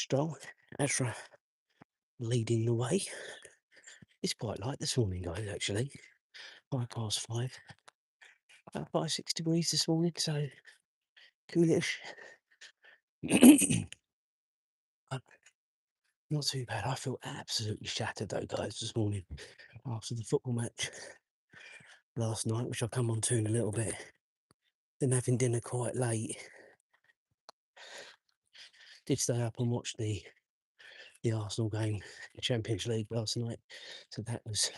Stroll, Azra leading the way. It's quite light this morning, guys, actually. 5 past 5. About 5, 6 degrees this morning, so coolish. Uh, Not too bad. I feel absolutely shattered though, guys, this morning after the football match last night, which I'll come on to in a little bit. Then having dinner quite late. Did stay up and watch the Arsenal game, Champions League last night, so that was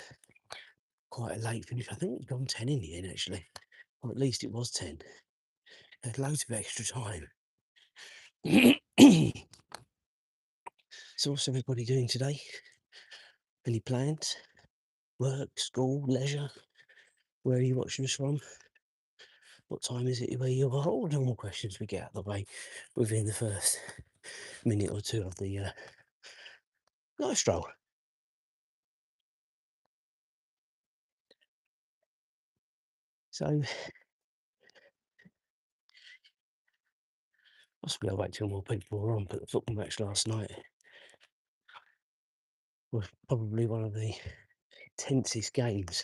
quite a late finish. I think it was gone 10 in the end, actually, or at least it was 10. Had loads of extra time. So what's everybody doing today? Any plans? Work, school, leisure? Where are you watching us from? What time is it where you are? All normal questions we get out of the way within the first minute or two of the night stroll. So possibly I'll wait till more people are on, but the football match last night was probably one of the tensest games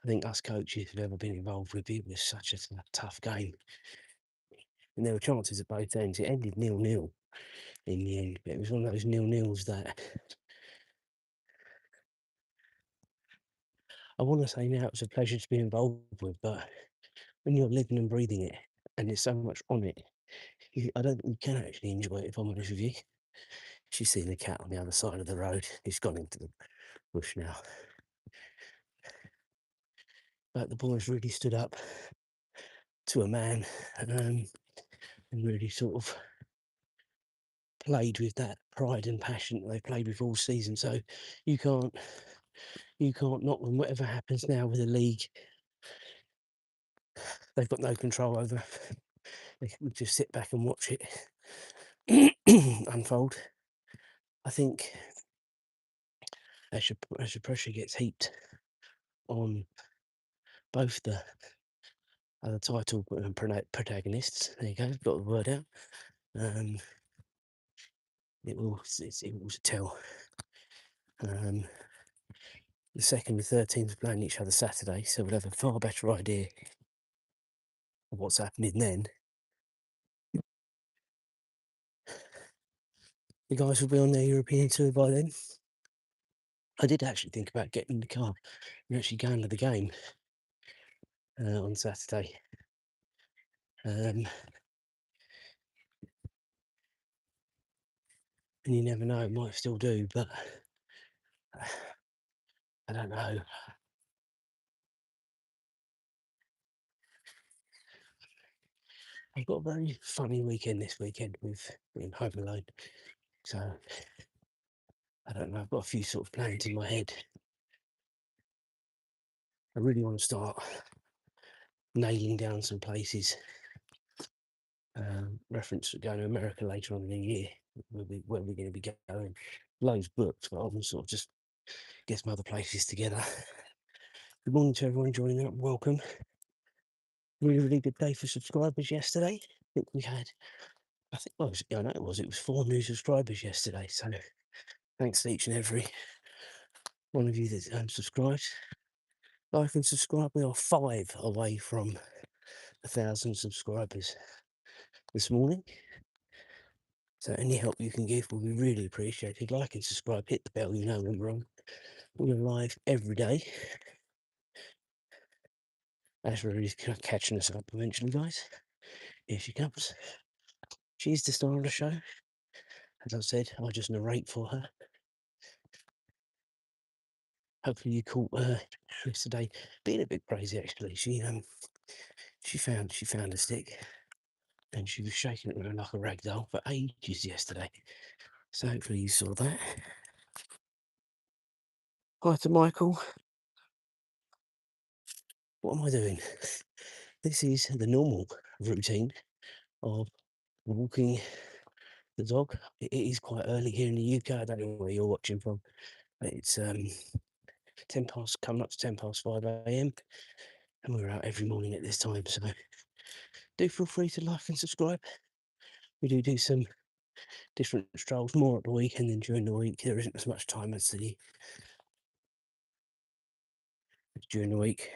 I think us coaches have ever been involved with. It was such a tough game. And there were chances at both ends. It ended 0-0 in the end, but it was one of those 0-0s that I want to say now it was a pleasure to be involved with, but when you're living and breathing it and there's so much on it, I don't think you can actually enjoy it, if I'm honest with you. She's seen the cat on the other side of the road. He's gone into the bush now. But the boys really stood up to a man and really sort of played with that pride and passion that they played with all season. So you can't knock them. Whatever happens now with the league, they've got no control over. They can just sit back and watch it unfold. I think as the pressure gets heaped on both the title protagonists, there you go, got the word out. It will tell. The second and third teams are playing each other Saturday, so we'll have a far better idea of what's happening then. The guys will be on their European tour by then. I did actually think about getting in the car and actually going to the game on Saturday. And you never know, it might still do, but I don't know. I've got a very funny weekend this weekend with being home alone. So I don't know, I've got a few sort of plans in my head. I really want to start nailing down some places. Reference to going to America later on in the year. Where we're going to be going. Loads booked, but I'll sort of just get some other places together. Good morning to everyone joining up. Welcome. Really good day for subscribers yesterday. I think we had, I know it was 4 new subscribers yesterday. So thanks to each and every one of you that subscribed. Like and subscribe. We are 5 away from 1,000 subscribers this morning. So any help you can give will be really appreciated. Like and subscribe, hit the bell, you know when we're on. We're live every day. Azra is catching us up eventually, guys. Here she comes. She's the star of the show. As I said, I just narrate for her. Hopefully you caught her yesterday being a bit crazy. Actually, she found a stick and she was shaking it around like a rag doll for ages yesterday. So hopefully you saw that. Hi to Michael. What am I doing? This is the normal routine of walking the dog. It is quite early here in the UK. I don't know where you're watching from, but it's 10 past, coming up to 10 past 5 a.m. and we're out every morning at this time. So do feel free to like and subscribe. We do some different strolls, more at the weekend than during the week. There isn't as much time as during the week.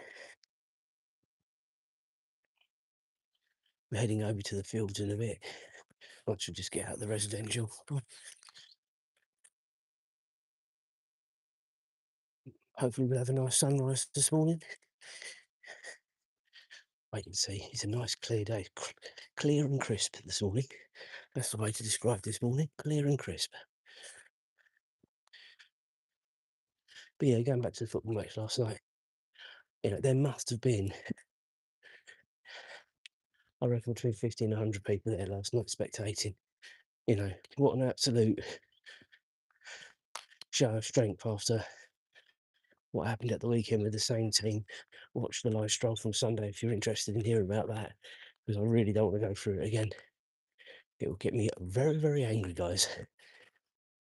We're heading over to the fields in a bit. Once we just get out of the residential. Hopefully we'll have a nice sunrise this morning. Wait and see. It's a nice clear day. Clear and crisp this morning. That's the way to describe this morning. Clear and crisp. But yeah, going back to the football match last night, there must have been, I reckon, between 50 and 100 people there last night spectating. What an absolute show of strength after what happened at the weekend with the same team. Watch the live stroll from Sunday if you're interested in hearing about that, because I really don't want to go through it again. It will get me very, very angry, guys.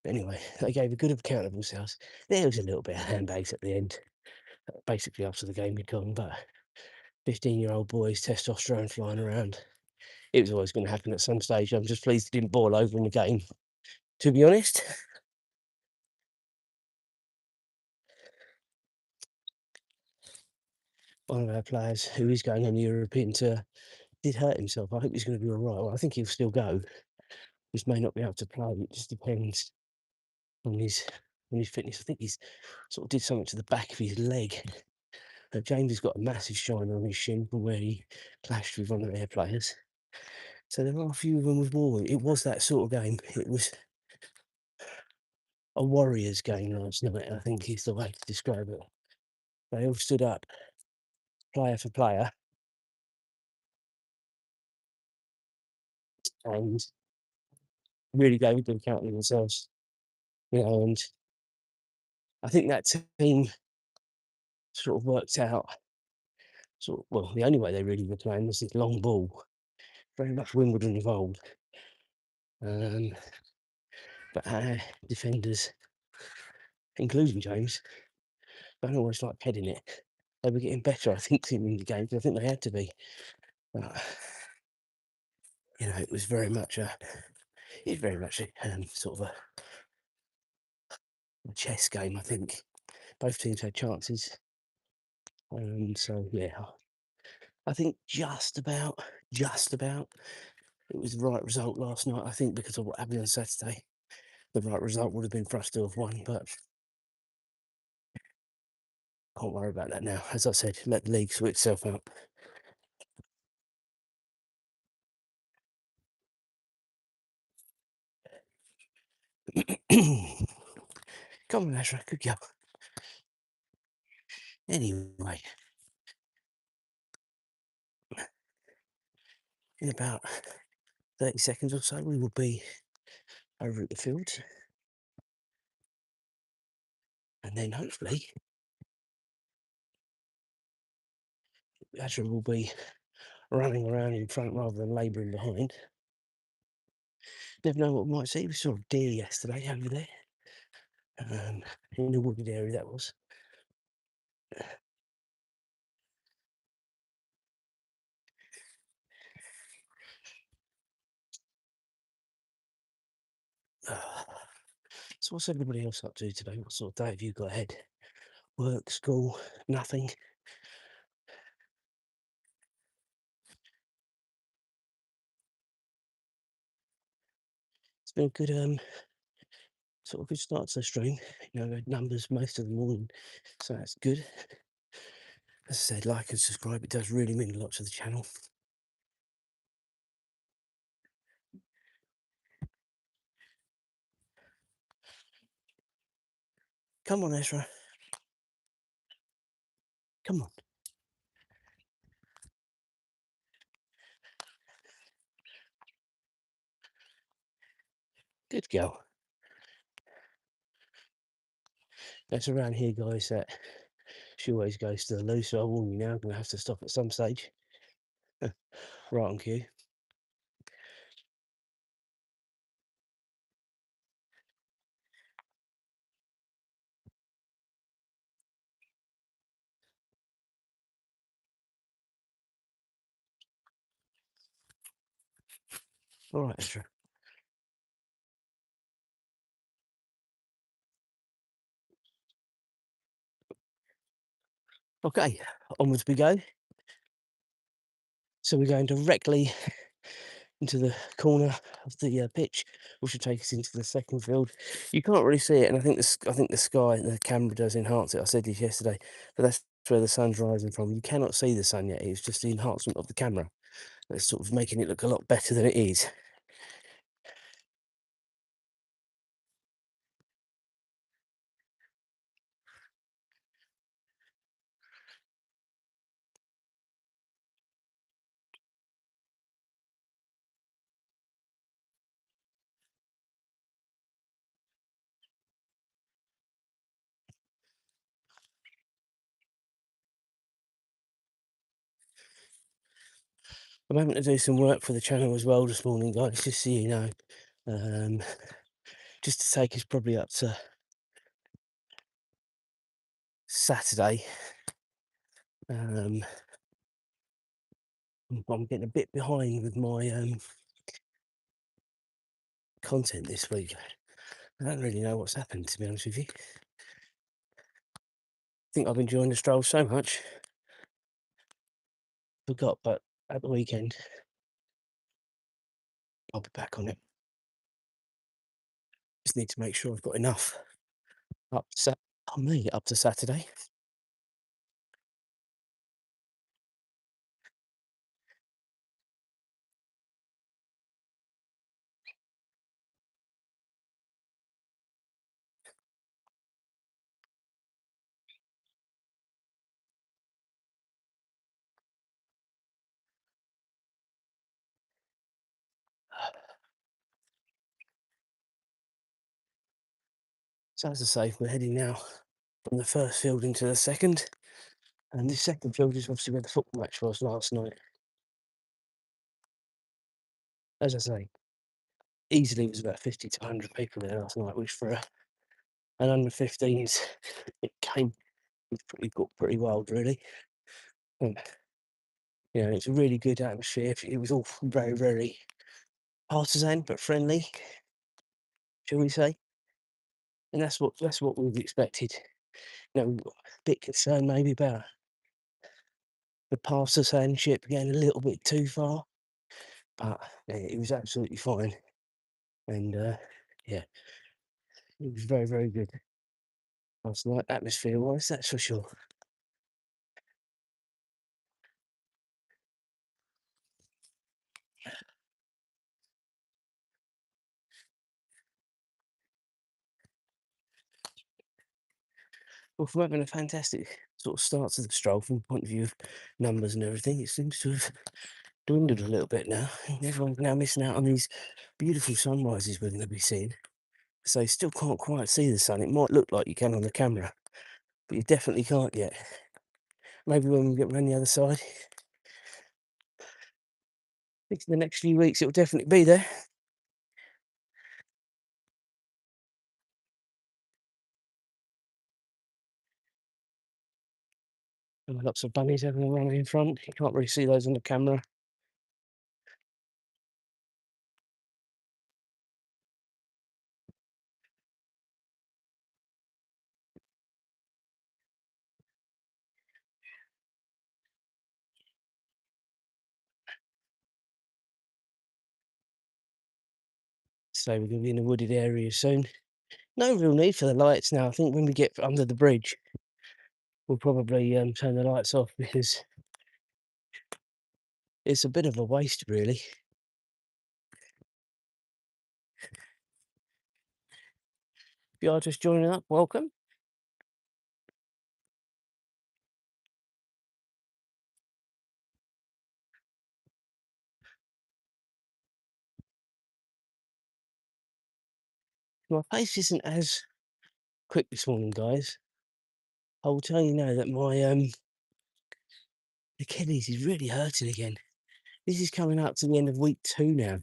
Anyway, they gave a good account of themselves. There was a little bit of handbags at the end, basically after the game had gone, but 15-year-old boys, testosterone flying around. It was always going to happen at some stage. I'm just pleased it didn't boil over in the game, to be honest. One of our players who is going on the European tour did hurt himself. I hope he's going to be all right. Well, I think he'll still go. Just may not be able to play. It just depends on his fitness. I think he's sort of did something to the back of his leg. James has got a massive shine on his shin from where he clashed with one of their players. So there are a few of them with war. It was that sort of game. It was a Warriors game last night, I think is the way to describe it. They all stood up, player for player, and really gave a good account of themselves. And I think that team sort of worked out, well, the only way they really were playing was this long ball, very much Wimbledon involved. But our defenders, including James, don't always like heading it. They were getting better, I think, in the game. I think they had to be. But, it was very much a sort of a chess game. I think both teams had chances, and so yeah, I think just about it was the right result last night. I think because of what happened on Saturday, the right result would have been for us to have won, but can't worry about that now. As I said, let the league sort itself out. Come on, Azra, good go. Anyway, in about 30 seconds or so, we will be over at the fields, and then hopefully Azra will be running around in front rather than labouring behind. Never know what we might see. We saw a deer yesterday over there, in the wooded area that was. So what's everybody else up to today? What sort of day have you got ahead? Work, school, nothing? It's been a good sort of good start to the stream. Numbers most of the morning, so that's good. As I said, like and subscribe. It does really mean a lot to the channel. Come on, Ezra. Come on. Good girl. That's around here, guys, that she always goes to the loo, so I warn you now, I'm going to have to stop at some stage. Right on cue. All right, Ezra. Okay, onwards we go. So we're going directly into the corner of the pitch, which will take us into the second field. You can't really see it, and I think the sky, the camera does enhance it. I said this yesterday, but that's where the sun's rising from. You cannot see the sun yet. It's just the enhancement of the camera that's sort of making it look a lot better than it is. I'm having to do some work for the channel as well this morning, guys, just so you know. Um, just to take us probably up to Saturday. Um, I'm getting a bit behind with my content this week. I don't really know what's happened, to be honest with you. I think I've enjoyed the stroll so much, forgot, but at the weekend, I'll be back on it. Just need to make sure I've got enough up to I'll make it up to Saturday. So as I say, we're heading now from the first field into the second, and this second field is obviously where the football match was last night. As I say, easily was about 50 to 100 people there last night, which for an under 15s, it came got pretty wild, really. And, you know, it's a really good atmosphere. It was all very, very partisan but friendly, shall we say? And that's what we've expected. You know, a bit concerned maybe about the partisanship getting a little bit too far, but yeah, it was absolutely fine. And yeah, it was very, very good last night, atmosphere wise, that's for sure. Well, from having a fantastic sort of start to the stroll from the point of view of numbers and everything, it seems to have dwindled a little bit now. And everyone's now missing out on these beautiful sunrises we're going to be seeing. So you still can't quite see the sun. It might look like you can on the camera, but you definitely can't yet. Maybe when we get around the other side. I think in the next few weeks it'll definitely be there. And lots of bunnies having a run in front. You can't really see those on the camera. So we're going to be in a wooded area soon. No real need for the lights now. I think when we get under the bridge, we'll probably turn the lights off because it's a bit of a waste, really. If you are just joining up, welcome. My pace isn't as quick this morning, guys. I will tell you now that my Achilles is really hurting again. This is coming up to the end of week 2 now.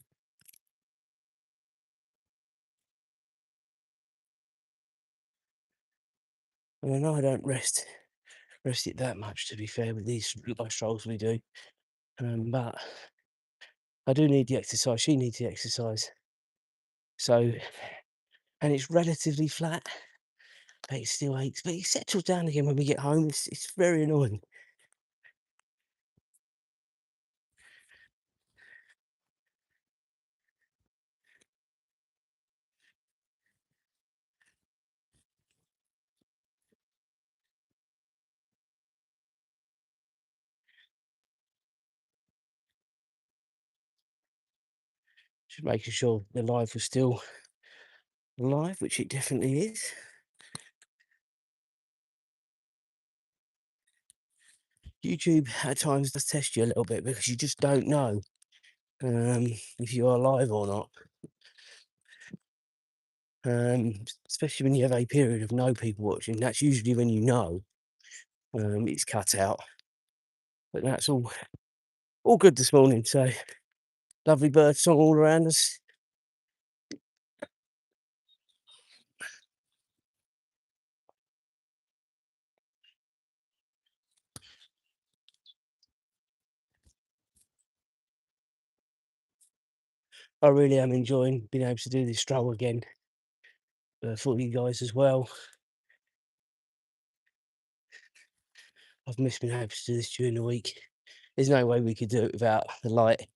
And I know I don't rest it that much, to be fair, with these life strolls we do. But I do need the exercise. She needs the exercise. So, and it's relatively flat. but it still aches. But it settles down again when we get home. It's very annoying. Just making sure the live was still live, which it definitely is. YouTube at times does test you a little bit because you just don't know if you are live or not. Especially when you have a period of no people watching. That's usually when you know it's cut out. But that's all good this morning. So lovely bird song all around us. I really am enjoying being able to do this stroll again for you guys as well. I've missed being able to do this during the week. There's no way we could do it without the light.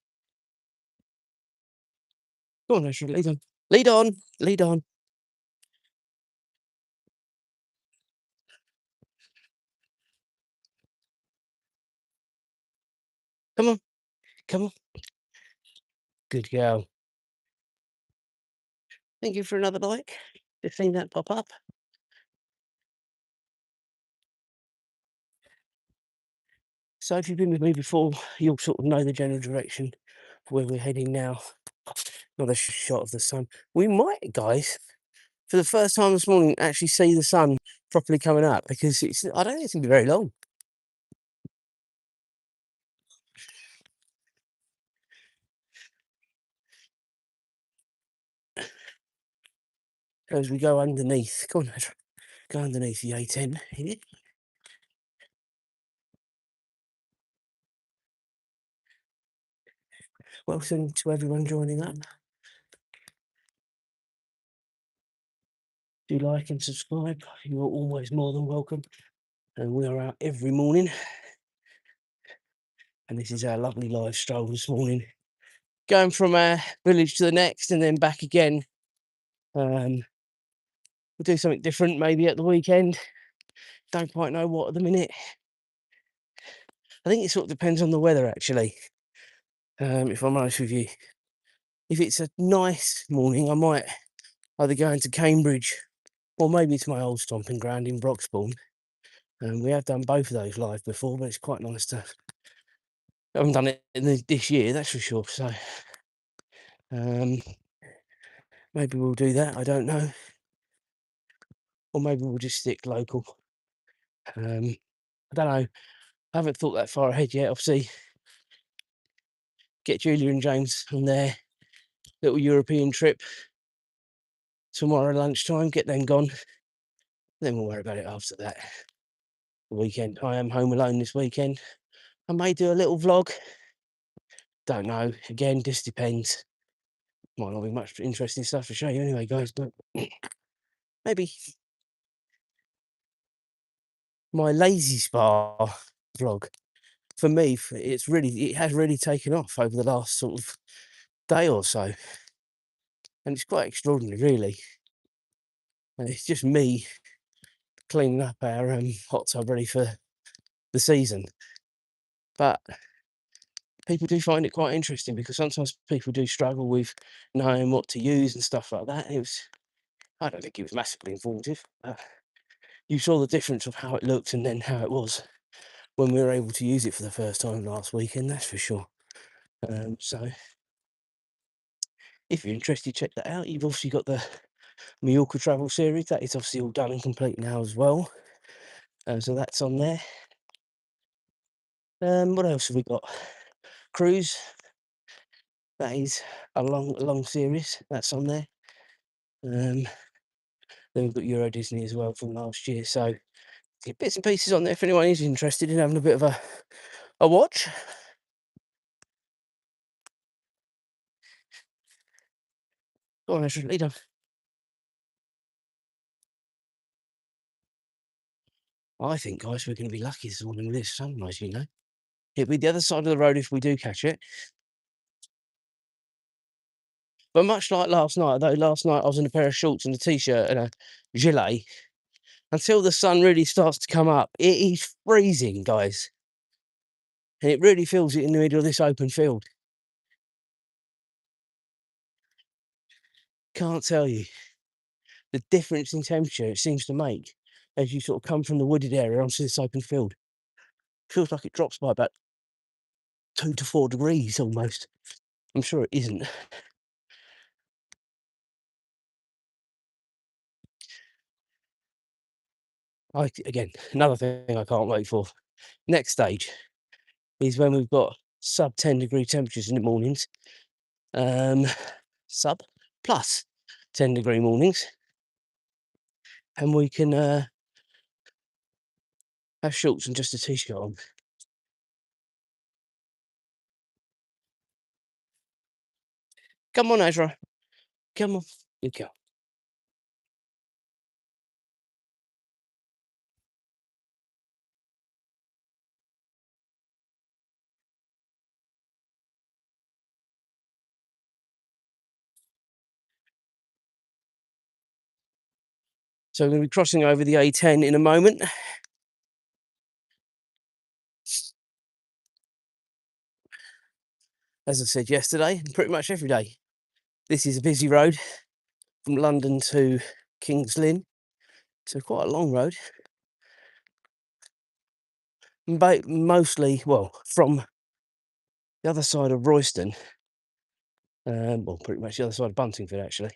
Go on, Azra, lead on. Lead on. Lead on. Come on. Come on. Good girl. Thank you for another like. Just seen that pop up. So if you've been with me before, you'll sort of know the general direction for where we're heading now. Another shot of the sun. We might, guys, for the first time this morning, actually see the sun properly coming up because I don't think it's going to be very long. As we go underneath. Go on, Azra. Go underneath the A10 here. Welcome to everyone joining up. Do like and subscribe. You're always more than welcome. And we are out every morning. And this is our lovely live stroll this morning. Going from our village to the next and then back again. We'll do something different maybe at the weekend. Don't quite know what at the minute. I think it sort of depends on the weather actually. If I'm honest with you. If it's a nice morning, I might either go into Cambridge or maybe to my old stomping ground in Broxbourne. We have done both of those live before, but it's quite nice to. I haven't done it this year, that's for sure. So maybe we'll do that. I don't know, or maybe we'll just stick local. I don't know. I haven't thought that far ahead yet. Obviously, get Julia and James on their little European trip tomorrow lunchtime. Get them gone. Then we'll worry about it after that. The weekend. I am home alone this weekend. I may do a little vlog. Don't know. Again, this depends. Might not be much interesting stuff to show you anyway, guys, but maybe my lazy spa vlog for me, it has really taken off over the last sort of day or so, and it's quite extraordinary, really. And it's just me cleaning up our hot tub ready for the season, but people do find it quite interesting because sometimes people do struggle with knowing what to use and stuff like that. I don't think it was massively informative. You saw the difference of how it looked and then how it was when we were able to use it for the first time last weekend, that's for sure. So if you're interested, check that out. You've obviously got the Mallorca travel series. That is obviously all done and complete now as well. So that's on there. What else have we got? Cruise. That is a long series. That's on there. Then we've got Euro Disney as well from last year. So get bits and pieces on there if anyone is interested in having a bit of a watch. Go on, Azra, lead on. I think, guys, we're going to be lucky this morning with this sunrise, you know. It'll be the other side of the road if we do catch it. But much like last night, though, last night I was in a pair of shorts and a t-shirt and a gilet. Until the sun really starts to come up, it is freezing, guys. And it really feels it in the middle of this open field. Can't tell you the difference in temperature it seems to make as you sort of come from the wooded area onto this open field. Feels like it drops by about 2 to 4 degrees almost. I'm sure it isn't. Again, another thing I can't wait for. Next stage is when we've got sub 10-degree temperatures in the mornings. Sub plus 10-degree mornings. And we can have shorts and just a t-shirt on. Come on, Azra. Come on. Good girl. So we're going to be crossing over the A10 in a moment. As I said yesterday, pretty much every day. This is a busy road from London to King's Lynn. So quite a long road. But mostly, well, from the other side of Royston, well, pretty much the other side of Buntingford, actually.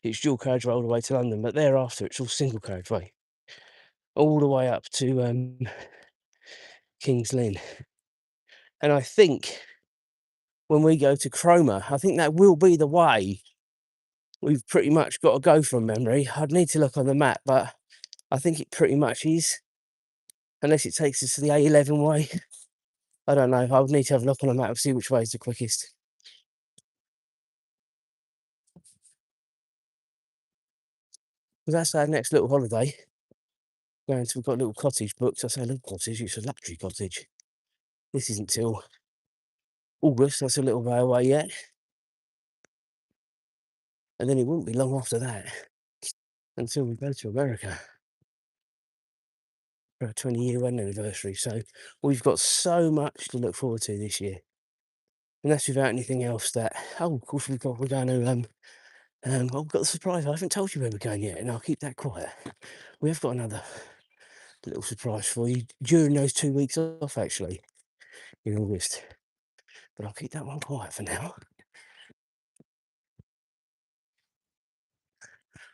It's dual carriageway all the way to London, but thereafter it's all single carriageway. All the way up to King's Lynn. And I think when we go to Cromer, I think that will be the way we've pretty much got to go from memory. I'd need to look on the map, but I think it pretty much is. Unless it takes us to the A11 way. I don't know. I would need to have a look on the map and see which way is the quickest. Because that's our next little holiday. We've got a little cottage booked. I say a little cottage, it's a luxury cottage. This isn't till August, that's a little way away yet. And then it won't be long after that until we go to America for our 20-year wedding anniversary. So we've got so much to look forward to this year. And that's without anything else that, oh, of course, we're going to, we've got the surprise. I haven't told you where we're going yet, and I'll keep that quiet. We have got another little surprise for you during those 2 weeks off, actually, in August. But I'll keep that one quiet for now.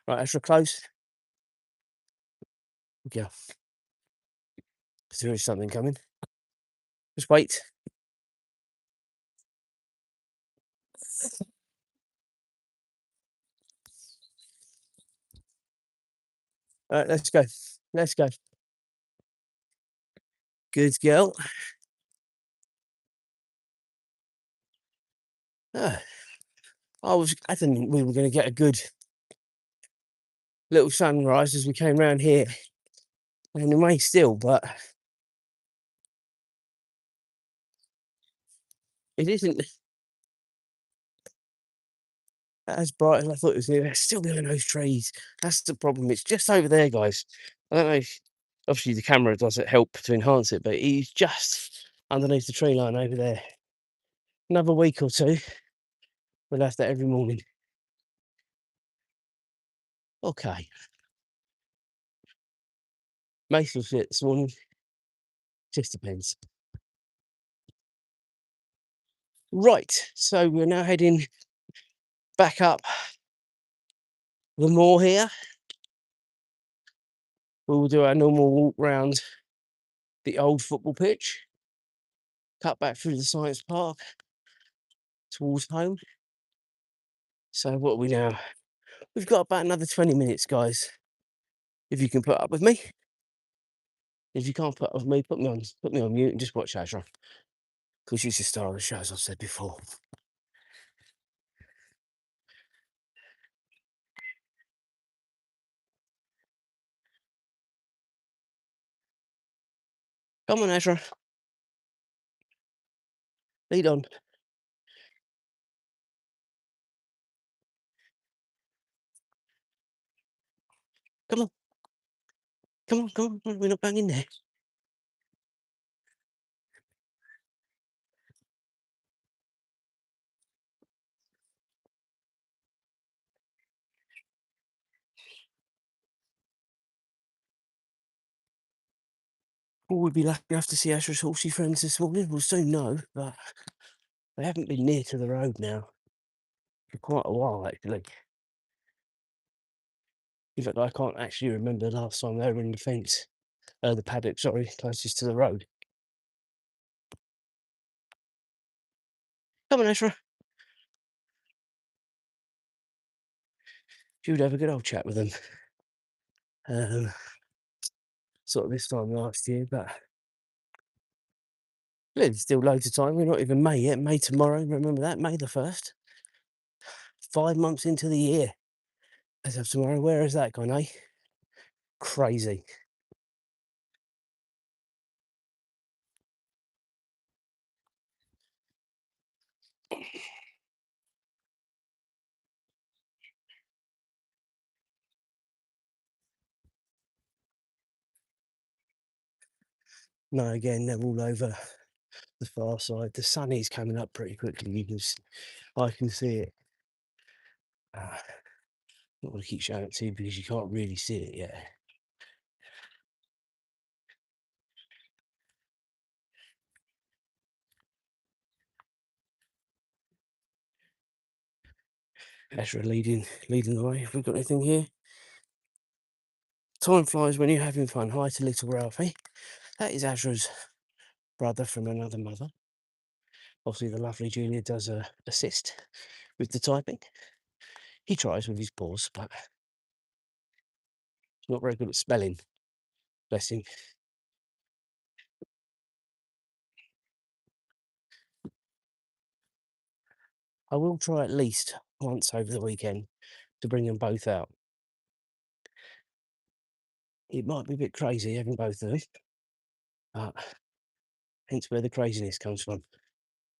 Right, Azra, close. Yeah. There is something coming. Just wait. All right, let's go. Let's go. Good girl. Ah, I didn't think we were going to get a good little sunrise as we came round here. And it may still, but it isn't as bright as I thought it was going to be. It's still behind those trees. That's the problem. It's just over there, guys. I don't know if, obviously the camera doesn't help to enhance it, but he's just underneath the tree line over there. Another week or two, we'll have that every morning. Okay. May still see it this morning. Just depends. Right, so we're now heading back up the moor here. We'll do our normal walk round the old football pitch, cut back through the science park towards home. So what are we now? We've got about another 20 minutes, guys. If you can put up with me. If you can't put up with me, put me on mute and just watch Azra. Because she's the star of the show, as I've said before. Come on, Azra. Lead on. Come on. Come on, come on. We're not banging there. Will we be lucky enough to see Azra's horsey friends this morning? We'll soon know, but they haven't been near to the road now for quite a while, actually. In fact, I can't actually remember the last time they were in the fence, the paddock, sorry, closest to the road. Come on, Azra. She would have a good old chat with them. Sort of this time last year, but there's still loads of time. We're not even May yet. May tomorrow, remember that? May the 1st. 5 months into the year. As of tomorrow, where has that gone, eh? Crazy. No, again, they're all over the far side. The sun is coming up pretty quickly. I can see it. Not going to keep showing it to you because you can't really see it yet. Azra leading the way. Have we got anything here? Time flies when you're having fun. Hi to little Ralphie. That is Azra's brother from another mother. Obviously, the lovely Julia does assist with the typing. He tries with his paws, but he's not very good at spelling. Bless him. I will try at least once over the weekend to bring them both out. It might be a bit crazy having both of them, but hence where the craziness comes from.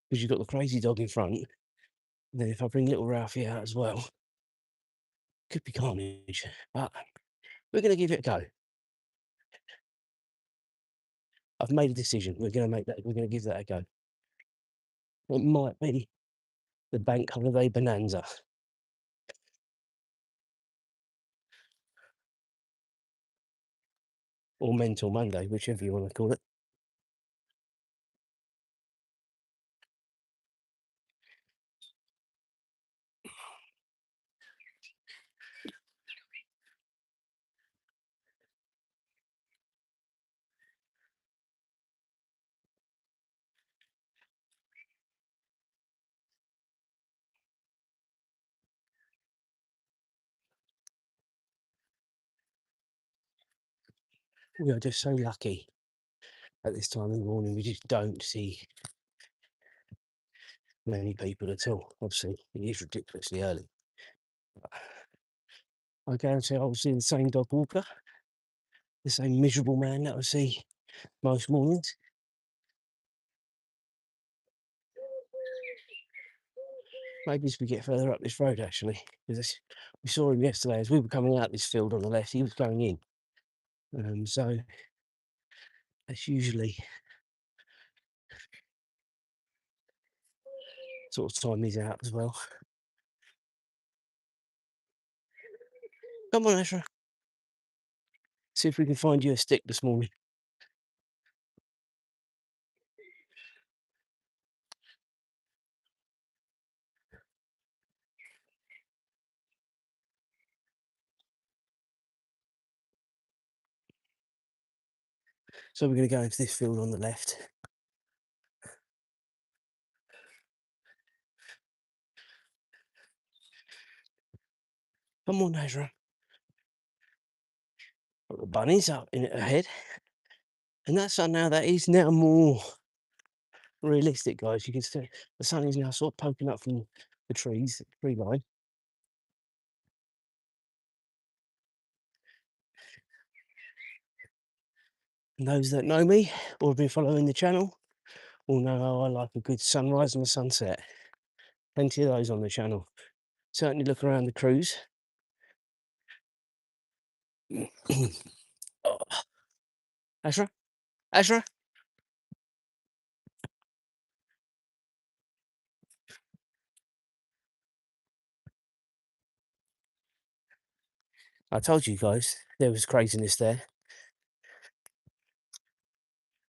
Because you've got the crazy dog in front, and then if I bring little Ralphie out as well, could be carnage. But we're going to give it a go. I've made a decision. We're going to give that a go. It might be the bank holiday bonanza. Or mental Monday, whichever you want to call it. We are just so lucky at this time in the morning. We just don't see many people at all. Obviously, it is ridiculously early. I guarantee I will see the same dog walker, the same miserable man that I see most mornings. Maybe as we get further up this road, actually, because we saw him yesterday as we were coming out this field on the left. He was going in, so that's usually sort of time he's out as well. Come on, Azra. See if we can find you a stick this morning. So we're going to go into this field on the left. Come on, Azra. Got the bunnies up in it ahead. And that sun now, that is now more realistic, guys. You can see the sun is now sort of poking up from the trees, tree line. And those that know me or have been following the channel will know how I like a good sunrise and a sunset. Plenty of those on the channel. Certainly look around the cruise. Oh, Azra? Azra? I told you guys there was craziness there.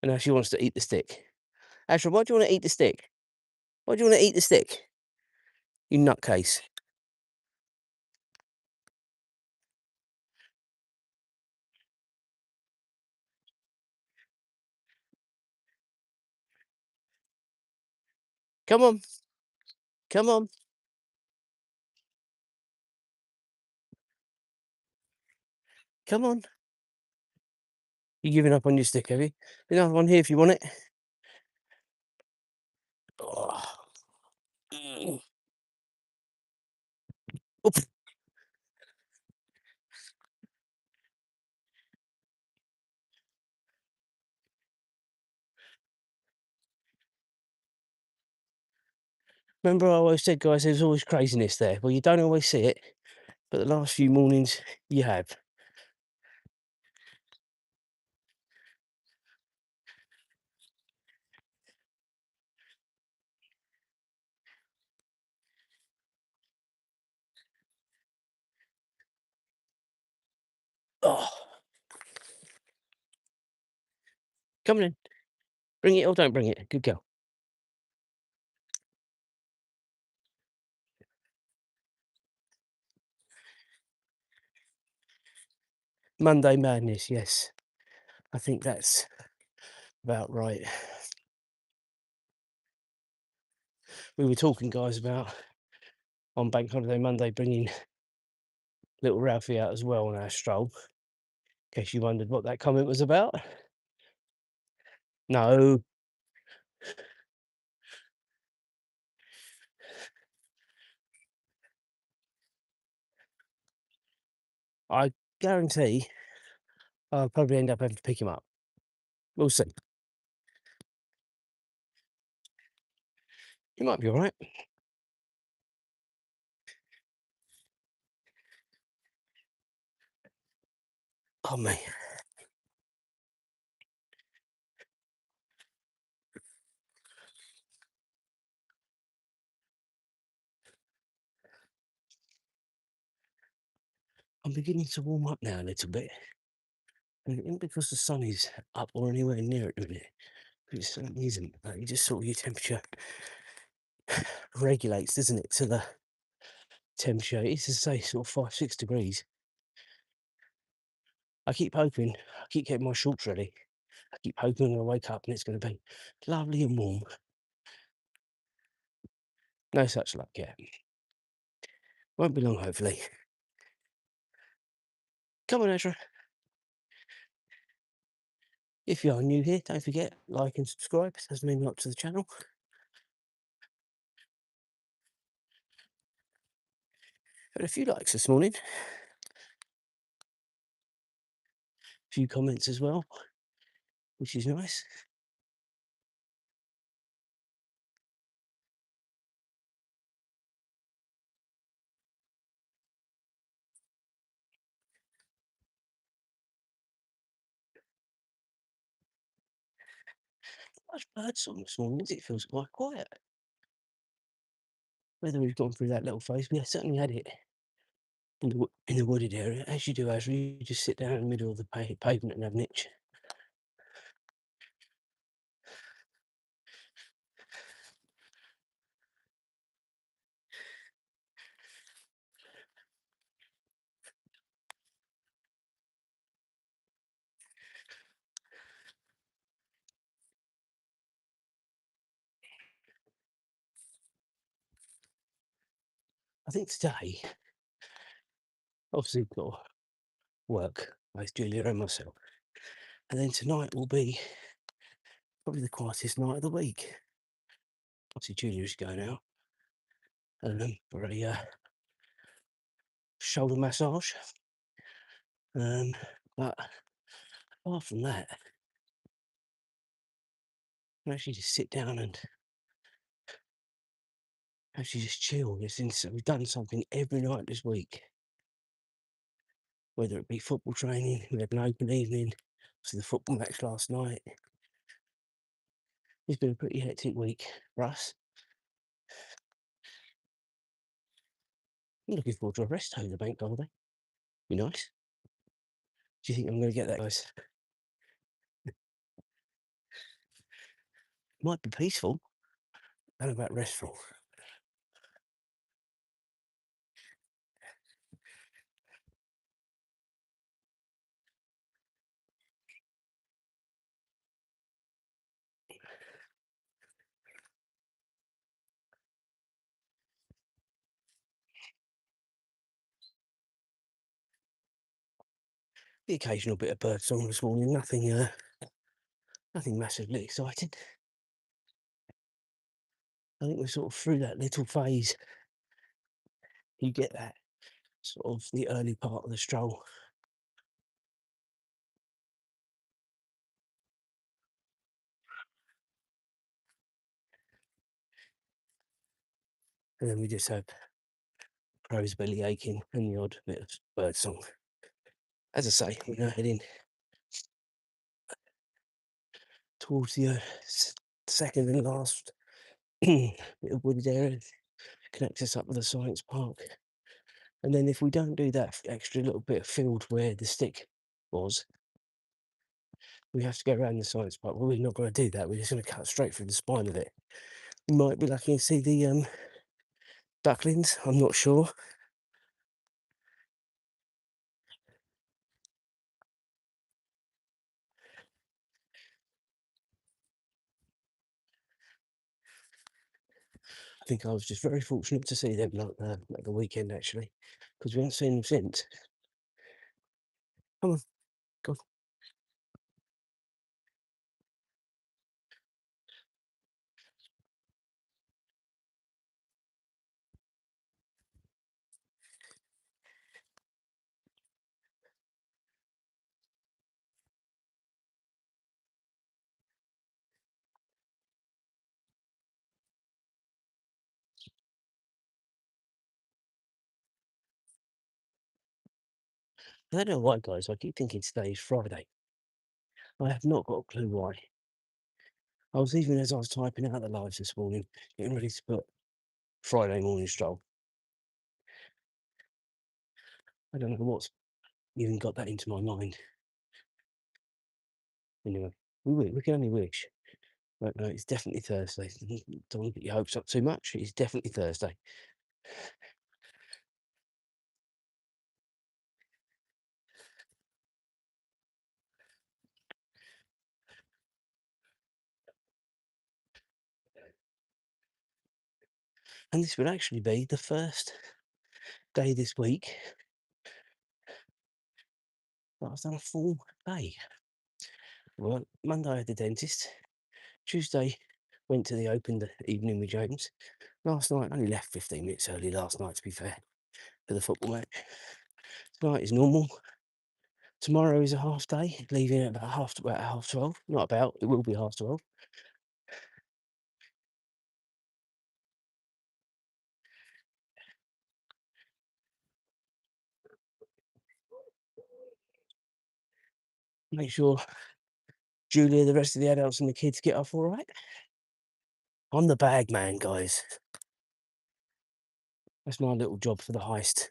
And now she wants to eat the stick. Azra, why do you want to eat the stick? Why do you want to eat the stick? You nutcase. Come on. Come on. Come on. You giving up on your stick, have you? There's another one here if you want it. Oh. Mm. Oop. Remember I always said, guys, there's always craziness there. Well, you don't always see it, but the last few mornings you have. Oh, come on in. Bring it or don't bring it. Good girl. Monday madness, yes. I think that's about right. We were talking, guys, about on Bank Holiday Monday bringing little Ralphie out as well on our stroll. In case you wondered what that comment was about. No, I guarantee I'll probably end up having to pick him up. We'll see. He might be all right. Oh, me. I'm beginning to warm up now a little bit. And it isn't because the sun is up or anywhere near it, is it? It certainly isn't. You just sort of your temperature regulates, doesn't it, to the temperature. It's to say sort of 5, 6 degrees. I keep hoping, I keep getting my shorts ready. I keep hoping I'm going to wake up and it's going to be lovely and warm. No such luck yet. Won't be long, hopefully. Come on, Azra. If you are new here, don't forget, like and subscribe. It does mean a lot to the channel. Had a few likes this morning. A few comments as well, which is nice. Much birdsong this morning, it feels quite quiet. Whether we've gone through that little phase, we certainly had it in the wooded area. As you do, Azra, you just sit down in the middle of the pavement and have an itch. I think today, obviously, we've got to work, both Julia and myself. And then tonight will be probably the quietest night of the week. Obviously, Julia's going out for a shoulder massage. But apart from that, and actually just sit down and actually just chill. We've done something every night this week, whether it be football training, we had an open evening, obviously the football match last night. It's been a pretty hectic week for us. I'm looking forward to a rest over the bank holiday. Be nice. Do you think I'm going to get that, guys? Might be peaceful. And about restful. The occasional bit of bird song this morning. Nothing massively exciting. I think we're sort of through that little phase. You get that sort of the early part of the stroll. And then we just have crow's belly aching and the odd bit of bird song. As I say, we're now heading towards the second and last bit of wooded area, connects us up with the science park. And then if we don't do that extra little bit of field where the stick was, we have to go around the science park. Well, we're not going to do that. We're just going to cut straight through the spine of it. We might be lucky to see the ducklings. I'm not sure. I think I was just very fortunate to see them like the weekend actually, because we haven't seen them since. Come on, go on. I don't know why, guys. I keep thinking today is Friday. I have not got a clue why. I was even as I was typing out the lives this morning, getting ready to put Friday morning stroll. I don't know what's even got that into my mind. Anyway, we can only wish. But no, it's definitely Thursday. Don't want to get your hopes up too much. It's definitely Thursday. And this would actually be the first day this week that I've done a full day. Well, Monday I had the dentist. Tuesday went to the open evening with James. Last night, I only left 15 minutes early last night to be fair, for the football match. Tonight is normal. Tomorrow is a half day, leaving at about half 12. Not about, it will be half 12. Make sure Julia, the rest of the adults and the kids get off all right. I'm the bag man, guys. That's my little job for the heist.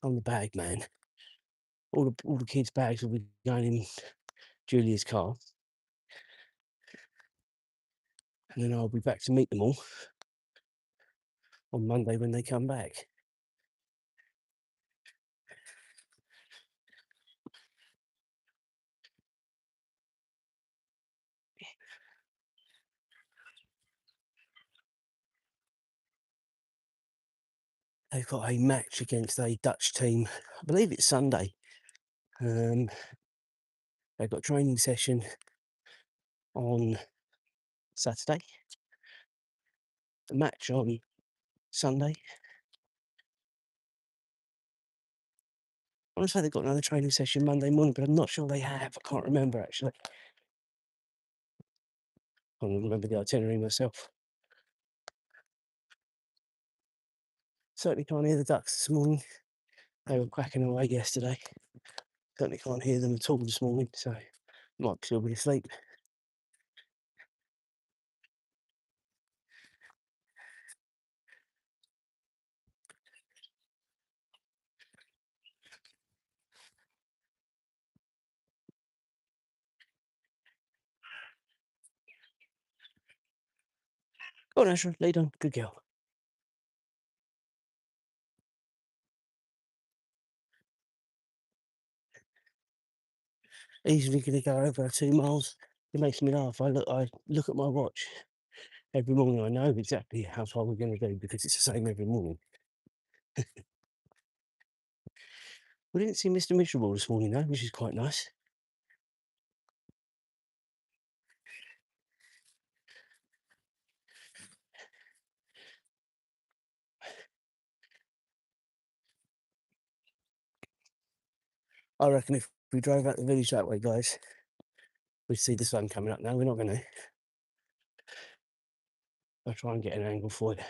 I'm the bag man. All the kids' bags will be going in Julia's car. And then I'll be back to meet them all on Monday when they come back. They've got a match against a Dutch team. I believe it's Sunday. They've got a training session on Saturday. The match on Sunday. I want to say they've got another training session Monday morning, but I'm not sure they have. I can't remember actually. I can't remember the itinerary myself. Certainly can't hear the ducks this morning. They were quacking away yesterday. Certainly can't hear them at all this morning, so might still be asleep. Go on, Azra, lay down. Good girl. Easily going to go over 2 miles. It makes me laugh. I look at my watch every morning. I know exactly how far we're going to go because it's the same every morning. We didn't see Mr. Miserable this morning though, which is quite nice. I reckon if we drove out the village that way, guys, we'd see the sun coming up now. We're not going to. I'll try and get an angle for you.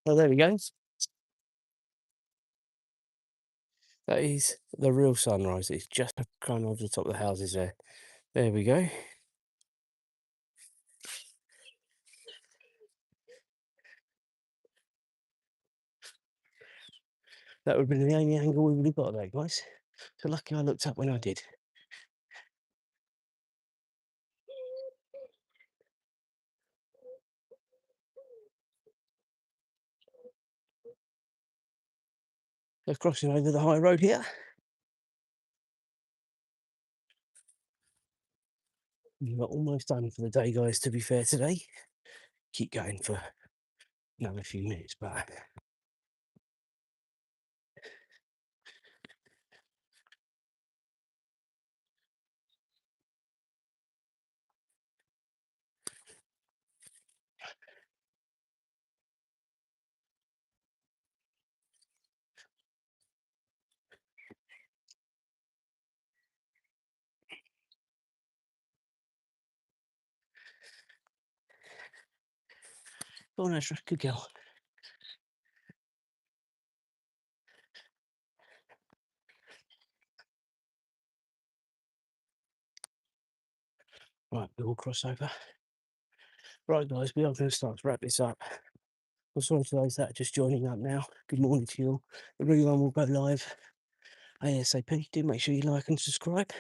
Oh, there we go. That is the real sunrise. It's just kind of over the top of the houses there. There we go. That would have been the only angle we would have got there, guys. So lucky I looked up when I did. They're crossing over the high road here. We're almost done for the day, guys, to be fair today. Keep going for another few minutes, but go on, Azra, good girl. Right, we will cross over. Right, guys, we are going to start to wrap this up. I'm sorry for those that are just joining up now. Good morning to you all. The rerun will go live ASAP. Do make sure you like and subscribe.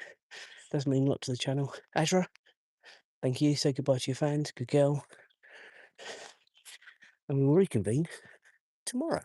Does mean a lot to the channel. Azra, thank you. Say goodbye to your fans. Good girl. And we will reconvene tomorrow.